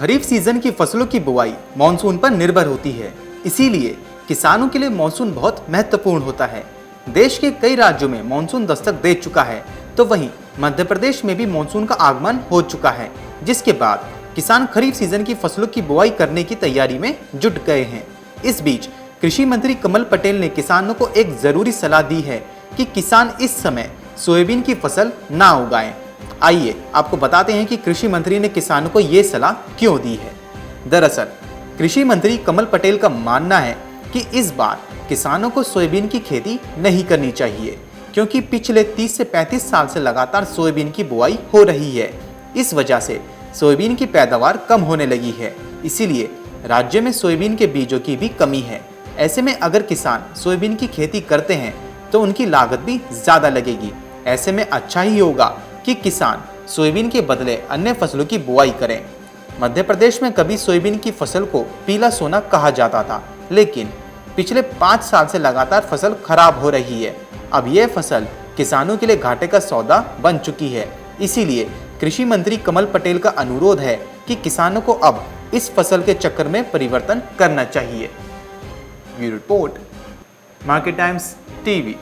खरीफ season की फसलों की बुआई मानसून पर निर्भर होती है, इसीलिए किसानों के लिए मानसून बहुत महत्वपूर्ण होता है। देश के कई राज्यों में मानसून दस्तक दे चुका है, तो वहीं मध्य प्रदेश में भी मानसून का आगमन हो चुका है, जिसके बाद किसान खरीफ सीजन की फसलों की बुआई करने की तैयारी में जुट गए हैं। इस बीच कृषि मंत्री कमल पटेल ने किसानों को एक जरूरी सलाह दी है कि किसान इस समय सोयाबीन की फसल ना उगाएं। आइए आपको बताते हैं कि कृषि मंत्री ने किसानों को ये सलाह क्यों दी है। दरअसल कृषि मंत्री कमल पटेल का मानना है कि इस बार किसानों को सोयाबीन की खेती नहीं करनी चाहिए, क्योंकि पिछले 30 से 35 साल से लगातार सोयाबीन की बुआई हो रही है। इस वजह से सोयाबीन की पैदावार कम होने लगी है, इसीलिए राज्य में सोयाबीन के बीजों की भी कमी है। ऐसे में अगर किसान सोयाबीन की खेती करते हैं तो उनकी लागत भी ज़्यादा लगेगी। ऐसे में अच्छा ही होगा कि किसान सोयाबीन के बदले अन्य फसलों की बुआई करें। मध्य प्रदेश में कभी सोयाबीन की फसल को पीला सोना कहा जाता था, लेकिन पिछले 5 साल से लगातार फसल खराब हो रही है। अब यह फसल किसानों के लिए घाटे का सौदा बन चुकी है। इसीलिए कृषि मंत्री कमल पटेल का अनुरोध है कि किसानों को अब इस फसल के चक्कर में परिवर्तन करना चाहिए। Bureau report, market times TV.